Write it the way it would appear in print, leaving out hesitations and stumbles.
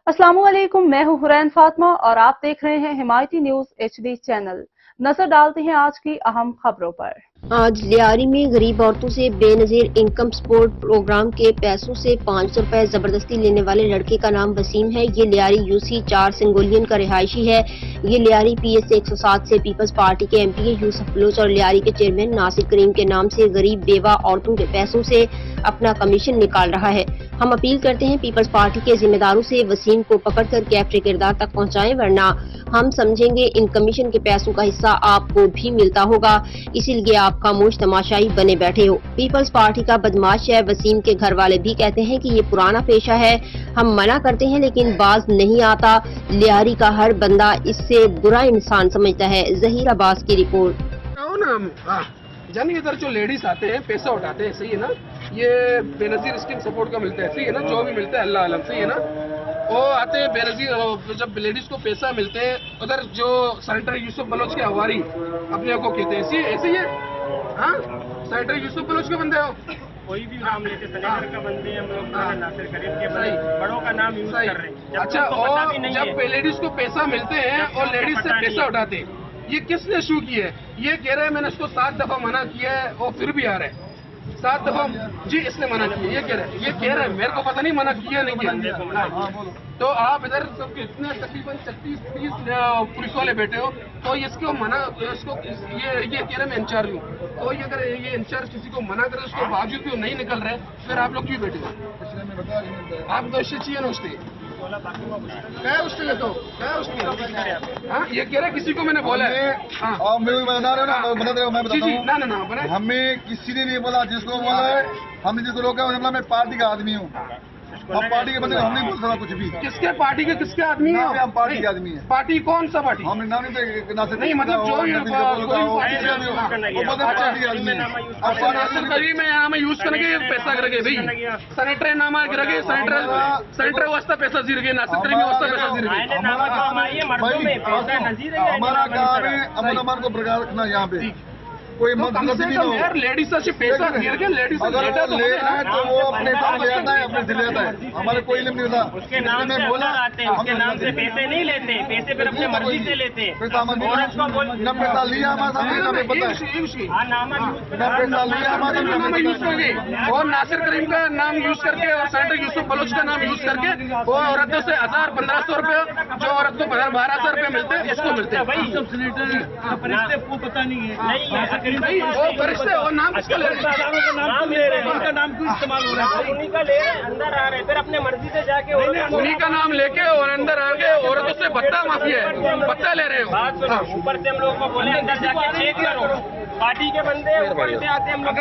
अस्सलामुअलैकुम, मैं हूं हुरैन फातिमा और आप देख रहे हैं हिमायती न्यूज HD चैनल। नजर डालते हैं आज की अहम खबरों पर। आज लियारी में गरीब औरतों से बेनजीर इनकम सपोर्ट प्रोग्राम के पैसों से 500 रुपए जबरदस्ती लेने वाले लड़के का नाम वसीम है। ये लियारी UC 4 सिंगोलियन का रिहायशी है। ये लियारी PS 107 से पीपल्स पार्टी के MP यूसुफ बलोच और लियारी के चेयरमैन नासिर करीम के नाम से गरीब बेवा औरतों के पैसों से अपना कमीशन निकाल रहा है। हम अपील करते हैं पीपल्स पार्टी के जिम्मेदारों से वसीम को पकड़कर कैफरे किरदार तक पहुँचाएं, वरना हम समझेंगे इन कमीशन के पैसों का हिस्सा आपको भी मिलता होगा। इसीलिए आप खामोश तमाशाई बने बैठे हो। पीपल्स पार्टी का बदमाश है। वसीम के घर वाले भी कहते हैं कि ये पुराना पेशा है। हम मना करते हैं लेकिन बाज नहीं आता। लियारी का हर बंदा इससे बुरा इंसान समझता है। जहीर अब्बास की रिपोर्ट। जान इधर जो लेडीज आते हैं पैसा उठाते हैं, सही है ना, ये बेनजीर स्कीम सपोर्ट का मिलता है, सही है ना, जो भी मिलता है अल्लाह आलम, सही है ना, वो आते हैं बेनजीर। जब लेडीज को पैसा मिलते हैं उधर जो सेनेटर यूसुफ बलोच के हवारी अपने को कहते हैं, ऐसे ही है। हाँ, सेनेटर यूसुफ बलोच के बंदे हो, कोई भी नाम लेते सेनेटर का बंदे हम लोग नासिर करीम के बड़ों का नाम यूज कर रहे हैं। अच्छा, और जब लेडीज को पैसा मिलते हैं और लेडीज से पैसा उठाते हैं, ये किसने शुरू किया है? ये कह रहे हैं मैंने इसको 7 दफा मना किया है और फिर भी आ रहा है। 7 दफा जी इसने मना किया, ये कह रहे हैं, मेरे को पता नहीं मना किया नहीं किया। तो आप इधर सब इतने तकरीबन 36-30 पुलिस वाले बैठे हो, तो इसको मना, इसको ये कह रहे मैं इंचार्ज हूँ, तो ये अगर ये इंचार्ज किसी को मना करे उसके बावजूद भी वो नहीं निकल रहे, फिर आप लोग क्यों बैठे हो? आप तो इससे चाहिए ना उससे क्या उसके तो क्या उसके। हाँ, ये कह रहे किसी को मैंने बोला है। हाँ, और मैं बता रहा हूँ, मैं बताता हूँ ना हमें किसी ने नहीं बोला, जिसको बोला है हमने जिसको रोका है, मैं पार्टी का आदमी हूँ। हम पार्टी के बंदे, हम नहीं बोल सकता कुछ भी। किसके पार्टी के किसके आदमी है? हम पार्टी के आदमी है। पार्टी कौन सा पार्टी? हमने नाम नहीं, मतलब जो नासिर करीम में नाम यूज करके पैसा करेंगे भाई, सेनेटर नाम करेंगे, सेनेटर वास्ता पैसा जीर गए, नासिर करीम वास्ता पैसा जीर गए। हमारा काम है अमन अमान को बरकरार रखना यहाँ पे। कोई यार लेडीज से पैसा गिर के लेडीज अगर ले रहा है तो वो अपने साथ ले आता है, अपने से लेता है, हमारे कोई नहीं होता। उसके नाम से बोला आते हैं, उसके नाम से पैसे नहीं लेते, पैसे फिर अपने मर्जी से लेते हैं। न पैसा लिया हमारे सामने, न पैसा लिया हमारे सामने यूज करके और नासिर करीम का नाम यूज करके और सेनेटर यूसुफ बलोच का नाम यूज करके वो औरतों से 1000-1500 रुपए, जो औरत को 12,000 रुपए मिलते हैं, इसको मिलते हैं भाई। को पता नहीं है वो फरिश्ते और नाम किसका ले रहे हैं? नाम ले रहे हैं, उनका नाम क्यों इस्तेमाल हो रहा है? उन्हीं का ले रहे हैं, अंदर आ रहे हैं, फिर अपने मर्जी से जाके उन्हीं का नाम लेके और अंदर आके औरतों से भत्ता माफिया है, भत्ता ले रहे हो। बात सुनो, ऊपर से हम लोगों को बोले अंदर जाके चेक करो, पार्टी के बंदे ऊपर से आते हम लोग